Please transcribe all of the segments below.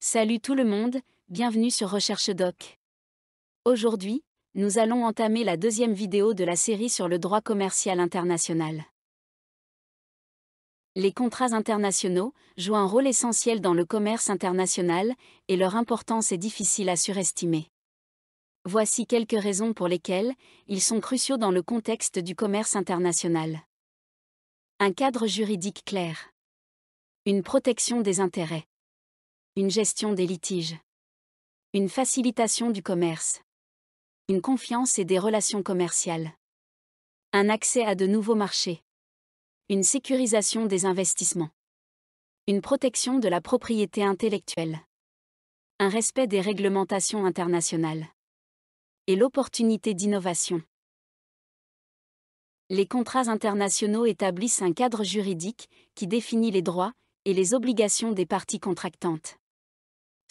Salut tout le monde, bienvenue sur Recherche Doc. Aujourd'hui, nous allons entamer la deuxième vidéo de la série sur le droit commercial international. Les contrats internationaux jouent un rôle essentiel dans le commerce international et leur importance est difficile à surestimer. Voici quelques raisons pour lesquelles ils sont cruciaux dans le contexte du commerce international. Un cadre juridique clair. Une protection des intérêts. Une gestion des litiges. Une facilitation du commerce. Une confiance et des relations commerciales. Un accès à de nouveaux marchés. Une sécurisation des investissements. Une protection de la propriété intellectuelle. Un respect des réglementations internationales. Et l'opportunité d'innovation. Les contrats internationaux établissent un cadre juridique qui définit les droits et les obligations des parties contractantes.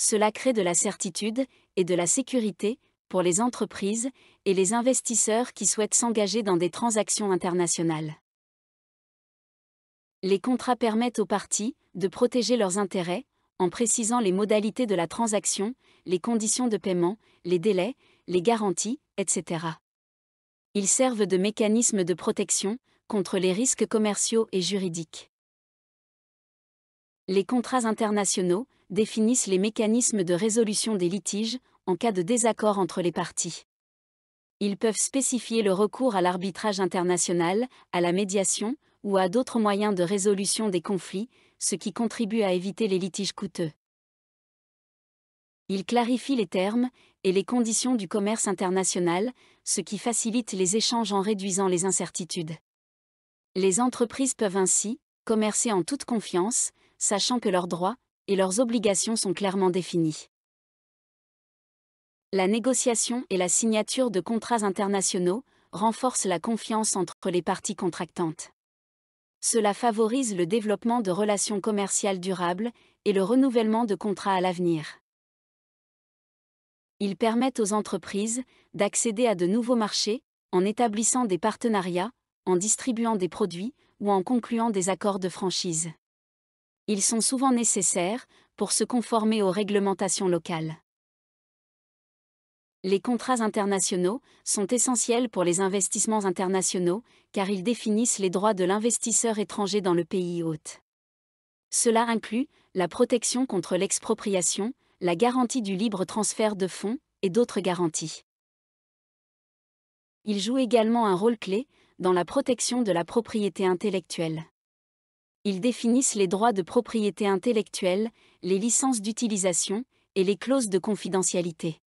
Cela crée de la certitude et de la sécurité pour les entreprises et les investisseurs qui souhaitent s'engager dans des transactions internationales. Les contrats permettent aux parties de protéger leurs intérêts en précisant les modalités de la transaction, les conditions de paiement, les délais, les garanties, etc. Ils servent de mécanisme de protection contre les risques commerciaux et juridiques. Les contrats internationaux définissent les mécanismes de résolution des litiges en cas de désaccord entre les parties. Ils peuvent spécifier le recours à l'arbitrage international, à la médiation ou à d'autres moyens de résolution des conflits, ce qui contribue à éviter les litiges coûteux. Ils clarifient les termes et les conditions du commerce international, ce qui facilite les échanges en réduisant les incertitudes. Les entreprises peuvent ainsi commercer en toute confiance, sachant que leurs droits et leurs obligations sont clairement définis. La négociation et la signature de contrats internationaux renforcent la confiance entre les parties contractantes. Cela favorise le développement de relations commerciales durables et le renouvellement de contrats à l'avenir. Ils permettent aux entreprises d'accéder à de nouveaux marchés en établissant des partenariats, en distribuant des produits ou en concluant des accords de franchise. Ils sont souvent nécessaires pour se conformer aux réglementations locales. Les contrats internationaux sont essentiels pour les investissements internationaux car ils définissent les droits de l'investisseur étranger dans le pays hôte. Cela inclut la protection contre l'expropriation, la garantie du libre transfert de fonds et d'autres garanties. Ils jouent également un rôle clé dans la protection de la propriété intellectuelle. Ils définissent les droits de propriété intellectuelle, les licences d'utilisation et les clauses de confidentialité.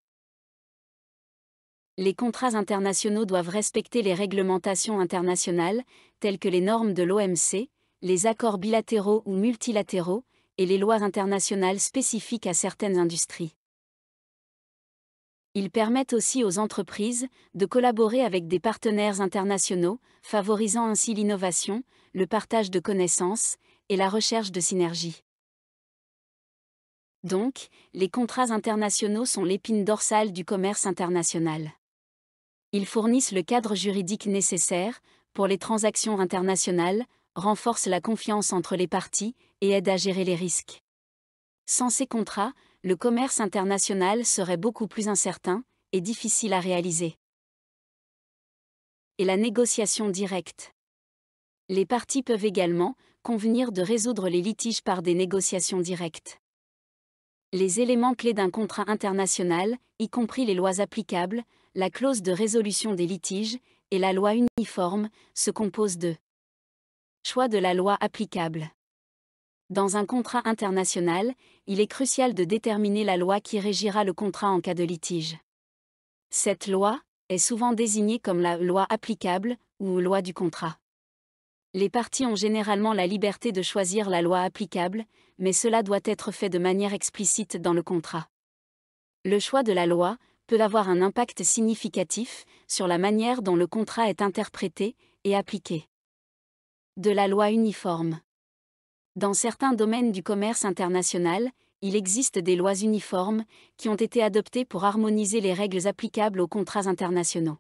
Les contrats internationaux doivent respecter les réglementations internationales, telles que les normes de l'OMC, les accords bilatéraux ou multilatéraux, et les lois internationales spécifiques à certaines industries. Ils permettent aussi aux entreprises de collaborer avec des partenaires internationaux, favorisant ainsi l'innovation, le partage de connaissances et la recherche de synergies. Donc, les contrats internationaux sont l'épine dorsale du commerce international. Ils fournissent le cadre juridique nécessaire pour les transactions internationales, renforcent la confiance entre les parties et aident à gérer les risques. Sans ces contrats, le commerce international serait beaucoup plus incertain et difficile à réaliser. Et la négociation directe. Les parties peuvent également convenir de résoudre les litiges par des négociations directes. Les éléments clés d'un contrat international, y compris les lois applicables, la clause de résolution des litiges et la loi uniforme, se composent de choix de la loi applicable. Dans un contrat international, il est crucial de déterminer la loi qui régira le contrat en cas de litige. Cette loi est souvent désignée comme la loi applicable ou loi du contrat. Les parties ont généralement la liberté de choisir la loi applicable, mais cela doit être fait de manière explicite dans le contrat. Le choix de la loi peut avoir un impact significatif sur la manière dont le contrat est interprété et appliqué. De la loi uniforme. Dans certains domaines du commerce international, il existe des lois uniformes qui ont été adoptées pour harmoniser les règles applicables aux contrats internationaux.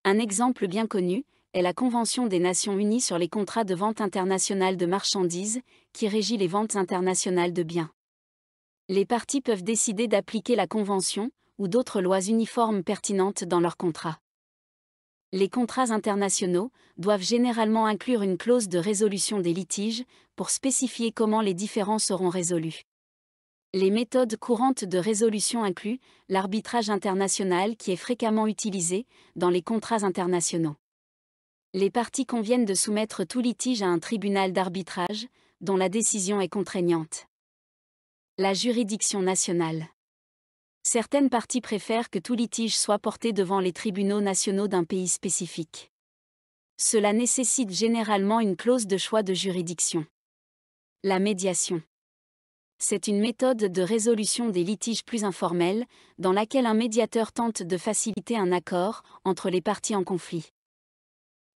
Un exemple bien connu est la Convention des Nations Unies sur les contrats de vente internationale de marchandises, qui régit les ventes internationales de biens. Les parties peuvent décider d'appliquer la Convention ou d'autres lois uniformes pertinentes dans leur contrat. Les contrats internationaux doivent généralement inclure une clause de résolution des litiges pour spécifier comment les différends seront résolus. Les méthodes courantes de résolution incluent l'arbitrage international qui est fréquemment utilisé dans les contrats internationaux. Les parties conviennent de soumettre tout litige à un tribunal d'arbitrage, dont la décision est contraignante. La juridiction nationale. Certaines parties préfèrent que tout litige soit porté devant les tribunaux nationaux d'un pays spécifique. Cela nécessite généralement une clause de choix de juridiction. La médiation. C'est une méthode de résolution des litiges plus informelle, dans laquelle un médiateur tente de faciliter un accord entre les parties en conflit.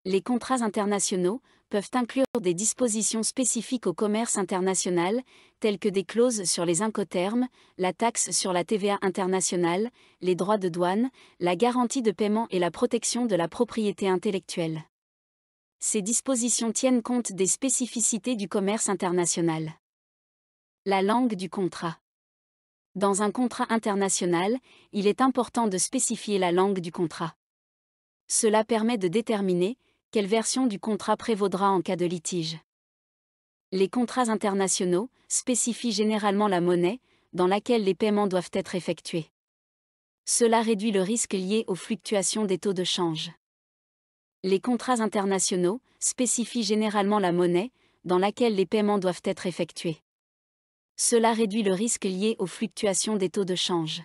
Les contrats internationaux peuvent inclure des dispositions spécifiques au commerce international, telles que des clauses sur les incoterms, la taxe sur la TVA internationale, les droits de douane, la garantie de paiement et la protection de la propriété intellectuelle. Ces dispositions tiennent compte des spécificités du commerce international. La langue du contrat. Dans un contrat international, il est important de spécifier la langue du contrat. Cela permet de déterminer quelle version du contrat prévaudra en cas de litige. Les contrats internationaux spécifient généralement la monnaie dans laquelle les paiements doivent être effectués. Cela réduit le risque lié aux fluctuations des taux de change. Les contrats internationaux spécifient généralement la monnaie dans laquelle les paiements doivent être effectués. Cela réduit le risque lié aux fluctuations des taux de change.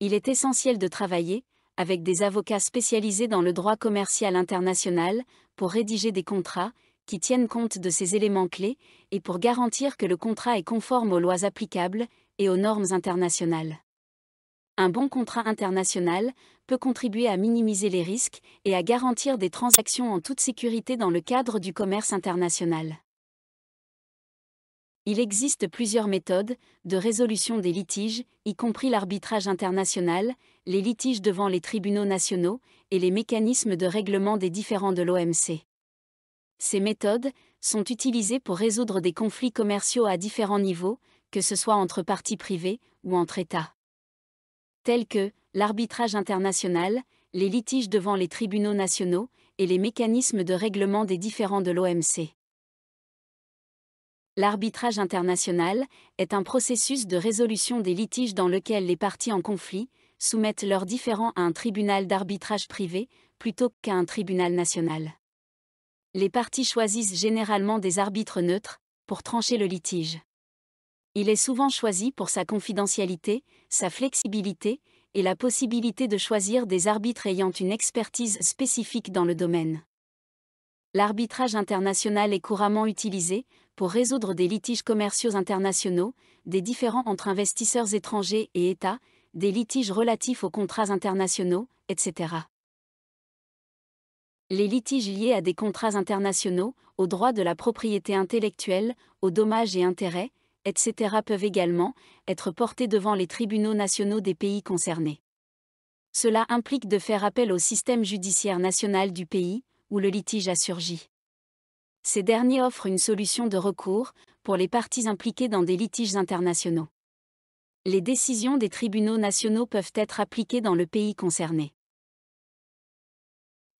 Il est essentiel de travailler avec des avocats spécialisés dans le droit commercial international pour rédiger des contrats qui tiennent compte de ces éléments clés et pour garantir que le contrat est conforme aux lois applicables et aux normes internationales. Un bon contrat international peut contribuer à minimiser les risques et à garantir des transactions en toute sécurité dans le cadre du commerce international. Il existe plusieurs méthodes de résolution des litiges, y compris l'arbitrage international, les litiges devant les tribunaux nationaux et les mécanismes de règlement des différends de l'OMC. Ces méthodes sont utilisées pour résoudre des conflits commerciaux à différents niveaux, que ce soit entre parties privées ou entre États. Tels que l'arbitrage international, les litiges devant les tribunaux nationaux et les mécanismes de règlement des différends de l'OMC. L'arbitrage international est un processus de résolution des litiges dans lequel les parties en conflit soumettent leurs différends à un tribunal d'arbitrage privé plutôt qu'à un tribunal national. Les parties choisissent généralement des arbitres neutres pour trancher le litige. Il est souvent choisi pour sa confidentialité, sa flexibilité et la possibilité de choisir des arbitres ayant une expertise spécifique dans le domaine. L'arbitrage international est couramment utilisé pour résoudre des litiges commerciaux internationaux, des différends entre investisseurs étrangers et États, des litiges relatifs aux contrats internationaux, etc. Les litiges liés à des contrats internationaux, aux droits de la propriété intellectuelle, aux dommages et intérêts, etc. peuvent également être portés devant les tribunaux nationaux des pays concernés. Cela implique de faire appel au système judiciaire national du pays où le litige a surgi. Ces derniers offrent une solution de recours pour les parties impliquées dans des litiges internationaux. Les décisions des tribunaux nationaux peuvent être appliquées dans le pays concerné.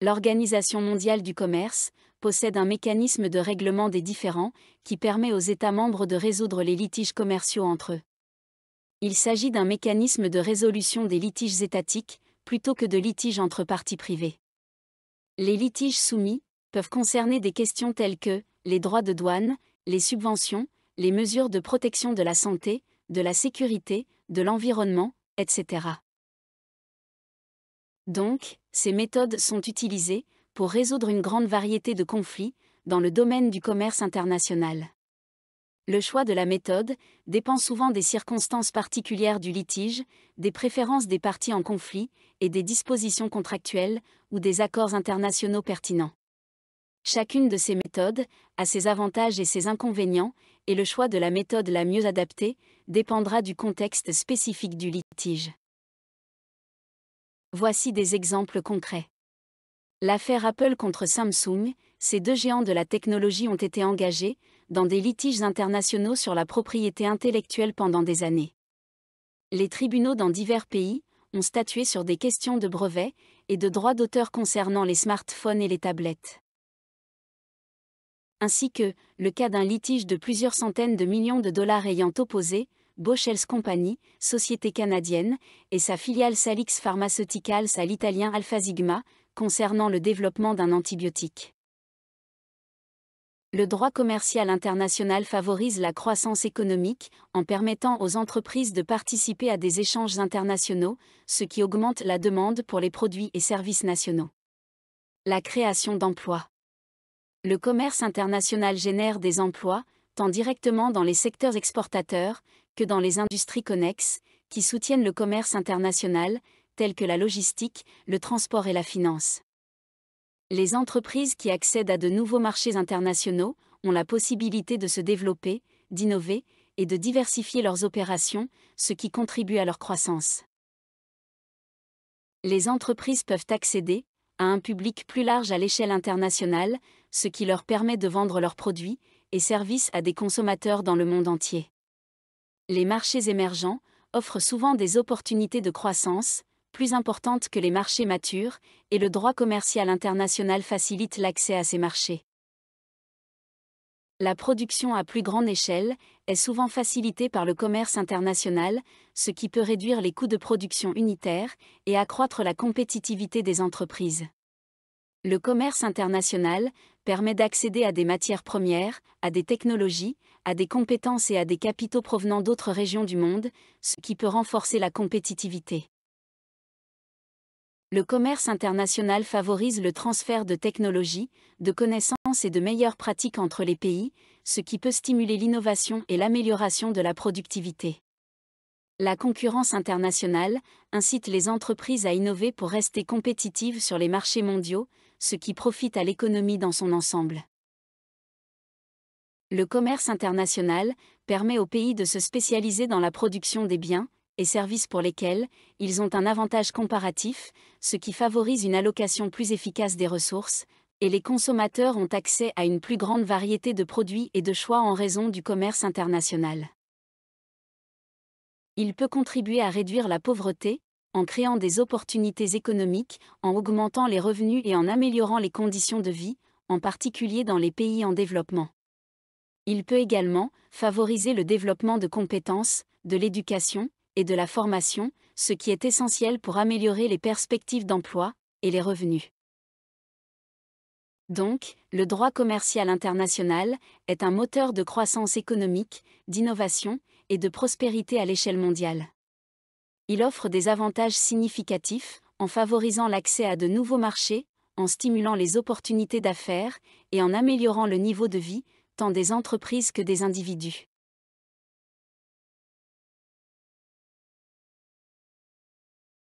L'Organisation mondiale du commerce possède un mécanisme de règlement des différends qui permet aux États membres de résoudre les litiges commerciaux entre eux. Il s'agit d'un mécanisme de résolution des litiges étatiques plutôt que de litiges entre parties privées. Les litiges soumis peuvent concerner des questions telles que les droits de douane, les subventions, les mesures de protection de la santé, de la sécurité, de l'environnement, etc. Donc, ces méthodes sont utilisées pour résoudre une grande variété de conflits dans le domaine du commerce international. Le choix de la méthode dépend souvent des circonstances particulières du litige, des préférences des parties en conflit et des dispositions contractuelles ou des accords internationaux pertinents. Chacune de ces méthodes a ses avantages et ses inconvénients, et le choix de la méthode la mieux adaptée dépendra du contexte spécifique du litige. Voici des exemples concrets. L'affaire Apple contre Samsung, ces deux géants de la technologie ont été engagés dans des litiges internationaux sur la propriété intellectuelle pendant des années. Les tribunaux dans divers pays ont statué sur des questions de brevets et de droits d'auteur concernant les smartphones et les tablettes. Ainsi que le cas d'un litige de plusieurs centaines de millions de dollars ayant opposé Bausch Health Company, société canadienne, et sa filiale Salix Pharmaceuticals à l'italien Alfasigma, concernant le développement d'un antibiotique. Le droit commercial international favorise la croissance économique en permettant aux entreprises de participer à des échanges internationaux, ce qui augmente la demande pour les produits et services nationaux. La création d'emplois. Le commerce international génère des emplois, tant directement dans les secteurs exportateurs que dans les industries connexes, qui soutiennent le commerce international, tels que la logistique, le transport et la finance. Les entreprises qui accèdent à de nouveaux marchés internationaux ont la possibilité de se développer, d'innover et de diversifier leurs opérations, ce qui contribue à leur croissance. Les entreprises peuvent accéder à un public plus large à l'échelle internationale, ce qui leur permet de vendre leurs produits et services à des consommateurs dans le monde entier. Les marchés émergents offrent souvent des opportunités de croissance plus importantes que les marchés matures, et le droit commercial international facilite l'accès à ces marchés. La production à plus grande échelle est souvent facilitée par le commerce international, ce qui peut réduire les coûts de production unitaires et accroître la compétitivité des entreprises. Le commerce international permet d'accéder à des matières premières, à des technologies, à des compétences et à des capitaux provenant d'autres régions du monde, ce qui peut renforcer la compétitivité. Le commerce international favorise le transfert de technologies, de connaissances et de meilleures pratiques entre les pays, ce qui peut stimuler l'innovation et l'amélioration de la productivité. La concurrence internationale incite les entreprises à innover pour rester compétitives sur les marchés mondiaux, ce qui profite à l'économie dans son ensemble. Le commerce international permet aux pays de se spécialiser dans la production des biens et services pour lesquels ils ont un avantage comparatif, ce qui favorise une allocation plus efficace des ressources, et les consommateurs ont accès à une plus grande variété de produits et de choix en raison du commerce international. Il peut contribuer à réduire la pauvreté, en créant des opportunités économiques, en augmentant les revenus et en améliorant les conditions de vie, en particulier dans les pays en développement. Il peut également favoriser le développement de compétences, de l'éducation et de la formation, ce qui est essentiel pour améliorer les perspectives d'emploi et les revenus. Donc, le droit commercial international est un moteur de croissance économique, d'innovation et de prospérité à l'échelle mondiale. Il offre des avantages significatifs en favorisant l'accès à de nouveaux marchés, en stimulant les opportunités d'affaires et en améliorant le niveau de vie, tant des entreprises que des individus.